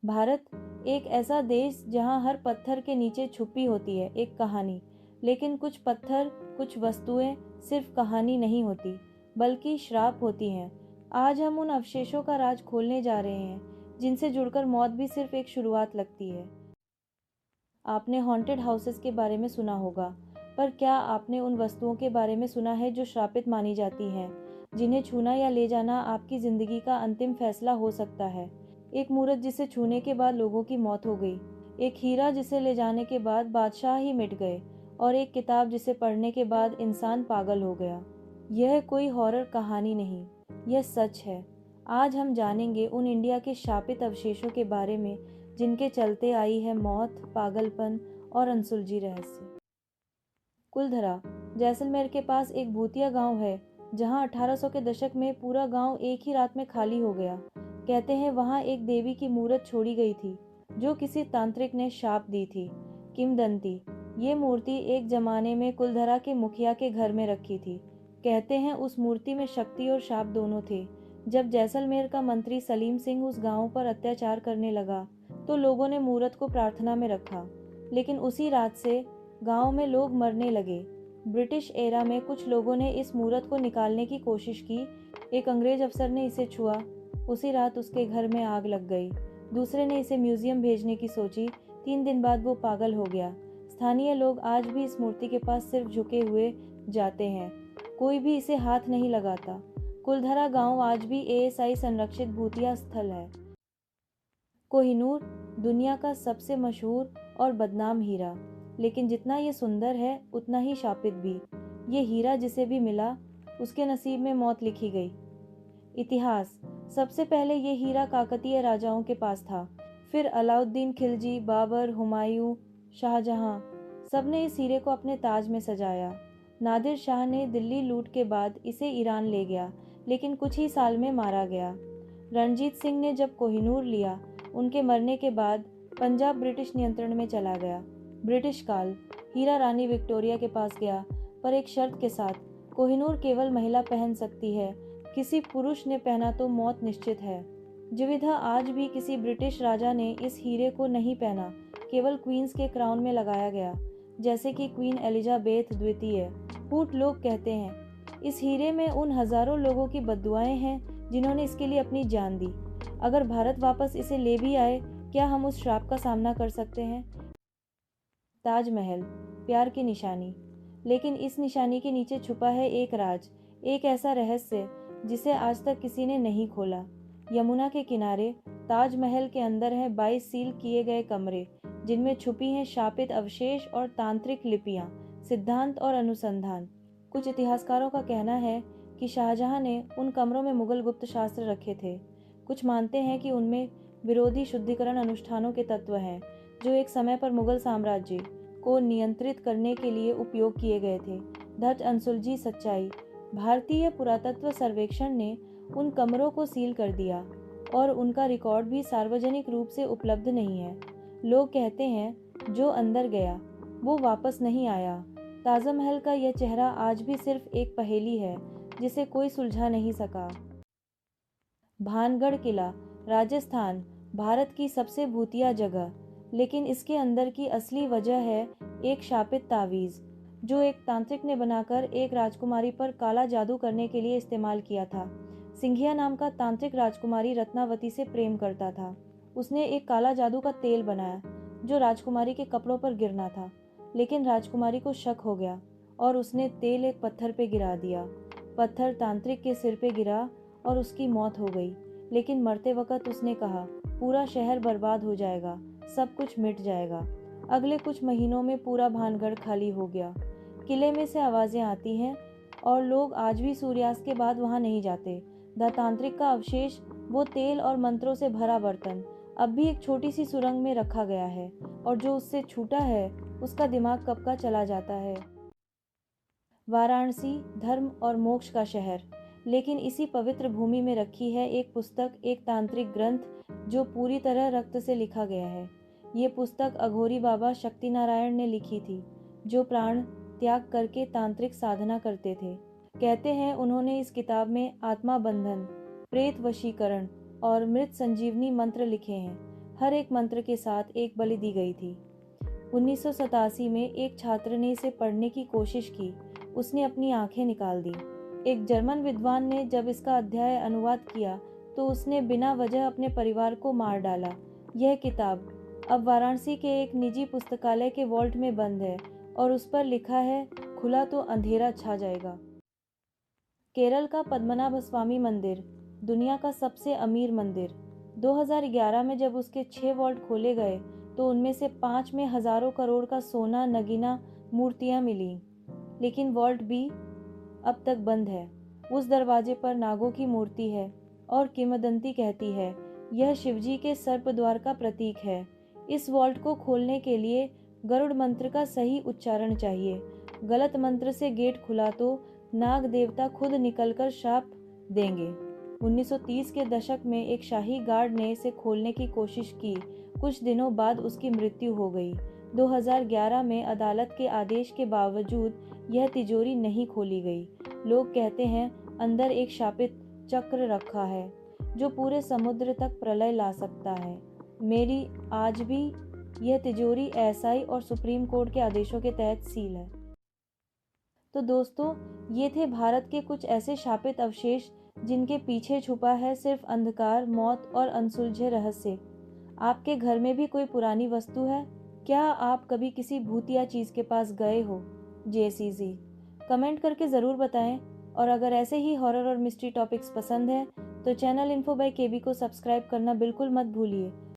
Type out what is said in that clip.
भारत एक ऐसा देश जहां हर पत्थर के नीचे छुपी होती है एक कहानी। लेकिन कुछ पत्थर, कुछ वस्तुएं सिर्फ कहानी नहीं होती, बल्कि श्राप होती हैं। आज हम उन अवशेषों का राज खोलने जा रहे हैं जिनसे जुड़कर मौत भी सिर्फ एक शुरुआत लगती है। आपने हॉन्टेड हाउसेस के बारे में सुना होगा, पर क्या आपने उन वस्तुओं के बारे में सुना है जो श्रापित मानी जाती हैं, जिन्हें छूना या ले जाना आपकी जिंदगी का अंतिम फैसला हो सकता है। एक मूर्त जिसे छूने के बाद लोगों की मौत हो गई, एक हीरा जिसे ले जाने के बाद बादशाह ही मिट गए, और एक किताब जिसे पढ़ने के बाद इंसान पागल हो गया। यह कोई हॉरर कहानी नहीं, यह सच है। आज हम जानेंगे उन इंडिया के शापित अवशेषों के बारे में जिनके चलते आई है मौत, पागलपन और अनसुलझी रहस्य। कुलधरा जैसलमेर के पास एक भूतिया गांव है जहां 1800 के दशक में पूरा गांव एक ही रात में खाली हो गया। कहते हैं वहां एक देवी की मूर्त छोड़ी गई थी जो किसी तांत्रिक ने शाप दी थी। किंवदंती, ये मूर्ति एक जमाने में कुलधरा के मुखिया के घर में रखी थी। कहते हैं उस मूर्ति में शक्ति और शाप दोनों थे। जब जैसलमेर का मंत्री सलीम सिंह उस गांव पर अत्याचार करने लगा तो लोगों ने मूर्त को प्रार्थना में रखा, लेकिन उसी रात से गांव में लोग मरने लगे। ब्रिटिश एरा में कुछ लोगों ने इस मूर्त को निकालने की कोशिश की। एक अंग्रेज अफसर ने इसे छुआ, उसी रात उसके घर में आग लग गई। दूसरे ने इसे म्यूजियम भेजने की सोची, 3 दिन बाद वो पागल हो गया। स्थानीय लोग आज भी इस मूर्ति के पास सिर्फ झुके हुए जाते हैं, कोई भी इसे हाथ नहीं लगाता। कुलधरा गांव आज भी एएसआई संरक्षित भूतिया स्थल है। कोहिनूर दुनिया का सबसे मशहूर और बदनाम हीरा, लेकिन जितना ये सुंदर है उतना ही शापित भी। ये हीरा जिसे भी मिला उसके नसीब में मौत लिखी गई। इतिहास, सबसे पहले ये हीरा काकतीय राजाओं के पास था, फिर अलाउद्दीन खिलजी, बाबर, हुमायूं, शाहजहां, सबने इस हीरे को अपने ताज में सजाया। नादिर शाह ने दिल्ली लूट के बाद इसे ईरान ले गया, लेकिन कुछ ही साल में मारा गया। रणजीत सिंह ने जब कोहिनूर लिया, उनके मरने के बाद पंजाब ब्रिटिश नियंत्रण में चला गया। ब्रिटिश काल, हीरा रानी विक्टोरिया के पास गया, पर एक शर्त के साथ, कोहिनूर केवल महिला पहन सकती है, किसी पुरुष ने पहना तो मौत निश्चित है। जिविधा आज भी किसी ब्रिटिश राजा ने इस हीरे को नहीं पहना, केवल क्वींस के क्राउन में लगाया गया, जैसे कि क्वीन एलिजाबेथ द्वितीय। कूट लोग कहते हैं इस हीरे में उन हजारों लोगों की बद्दुआएं हैं जिन्होंने इसके लिए अपनी जान दी। अगर भारत वापस इसे ले भी आए, क्या हम उस श्राप का सामना कर सकते हैं? ताजमहल, प्यार की निशानी, लेकिन इस निशानी के नीचे छुपा है एक राज, एक ऐसा रहस्य जिसे आज तक किसी ने नहीं खोला। यमुना के किनारे ताजमहल के अंदर है 22 सील किए गए कमरे, जिनमें छुपी हैं शापित अवशेष और तांत्रिक लिपियां, सिद्धांत और अनुसंधान। कुछ इतिहासकारों का कहना है कि शाहजहां ने उन कमरों में मुगल गुप्त शास्त्र रखे थे। कुछ मानते हैं कि उनमें विरोधी शुद्धिकरण अनुष्ठानों के तत्व हैं, जो एक समय पर मुगल साम्राज्य को नियंत्रित करने के लिए उपयोग किए गए थे। धज अनसुलझी सच्चाई, भारतीय पुरातत्व सर्वेक्षण ने उन कमरों को सील कर दिया और उनका रिकॉर्ड भी सार्वजनिक रूप से उपलब्ध नहीं है। लोग कहते हैं जो अंदर गया वो वापस नहीं आया। ताजमहल का यह चेहरा आज भी सिर्फ एक पहेली है जिसे कोई सुलझा नहीं सका। भानगढ़ किला, राजस्थान, भारत की सबसे भूतिया जगह, लेकिन इसके अंदर की असली वजह है एक शापित तावीज जो एक तांत्रिक ने बनाकर एक राजकुमारी पर काला जादू करने के लिए इस्तेमाल किया था। सिंघिया नाम का तांत्रिक राजकुमारी रत्नावती से प्रेम करता था। उसने एक काला जादू का तेल बनाया जो राजकुमारी के कपड़ों पर गिरना था, लेकिन राजकुमारी को शक हो गया और उसने तेल एक पत्थर पे गिरा दिया। पत्थर तांत्रिक के सिर पे गिरा और उसकी मौत हो गई, लेकिन मरते वक्त उसने कहा पूरा शहर बर्बाद हो जाएगा, सब कुछ मिट जाएगा। अगले कुछ महीनों में पूरा भानगढ़ खाली हो गया। किले में से आवाजें आती हैं और लोग आज भी सूर्यास्त के बाद वहां नहीं जाते। द तांत्रिक का अवशेष, वो तेल और मंत्रों से भरा बर्तन, अब भी एक छोटी सी सुरंग में रखा गया है, और जो उससे छूटा है उसका दिमाग कब का चला जाता है। वाराणसी, धर्म और मोक्ष का शहर, लेकिन इसी पवित्र भूमि में रखी है एक पुस्तक, एक तांत्रिक ग्रंथ जो पूरी तरह रक्त से लिखा गया है। ये पुस्तक अघोरी बाबा शक्ति नारायण ने लिखी थी, जो प्राण त्याग करके तांत्रिक साधना करते थे। कहते हैं उन्होंने इस किताब में आत्मा बंधन, प्रेत वशीकरण और मृत संजीवनी मंत्र लिखे हैं। हर एक मंत्र के साथ एक बलि दी गई थी। 1987 में एक छात्र ने इसे पढ़ने की कोशिश की। उसने अपनी आंखें निकाल दी। एक जर्मन विद्वान ने जब इसका अध्याय अनुवाद किया तो उसने बिना वजह अपने परिवार को मार डाला। यह किताब अब वाराणसी के एक निजी पुस्तकालय के वॉल्ट में बंद है और उस पर लिखा है, खुला तो अंधेरा छा जाएगा। केरल का पद्मनाभ स्वामी मंदिर, दुनिया का सबसे अमीर मंदिर। 2011 में जब उसके 6 वॉल्ट खोले गए तो उनमें से 5 में हजारों करोड़ का सोना, नगीना, मूर्तियां मिली। लेकिन वॉल्ट भी अब तक बंद है। उस दरवाजे पर नागों की मूर्ति है और किंवदंती कहती है यह शिवजी के सर्प द्वार का प्रतीक है। इस वॉल्ट को खोलने के लिए गरुड़ मंत्र का सही उच्चारण चाहिए। गलत मंत्र से गेट खुला तो नाग देवता खुद निकलकर श्राप देंगे। 1930 के दशक में एक शाही गार्ड ने इसे खोलने की कोशिश की। कुछ दिनों बाद उसकी मृत्यु हो गई। 2011 में अदालत के आदेश के बावजूद यह तिजोरी नहीं खोली गई। लोग कहते हैं अंदर एक शापित चक्र रखा है जो पूरे समुद्र तक प्रलय ला सकता है। मेरी आज भी यह तिजोरी एसआई और सुप्रीम कोर्ट के आदेशों के तहत सील है। तो दोस्तों, ये थे भारत के कुछ ऐसे शापित अवशेष जिनके पीछे छुपा है सिर्फ अंधकार, मौत और अनसुलझे रहस्य। आपके घर में भी कोई पुरानी वस्तु है? क्या आप कभी किसी भूतिया चीज के पास गए हो? JCZ कमेंट करके ज़रूर बताएं। और अगर ऐसे ही हॉरर और मिस्ट्री टॉपिक्स पसंद है तो चैनल इन्फो बाय केबी को सब्सक्राइब करना बिल्कुल मत भूलिए।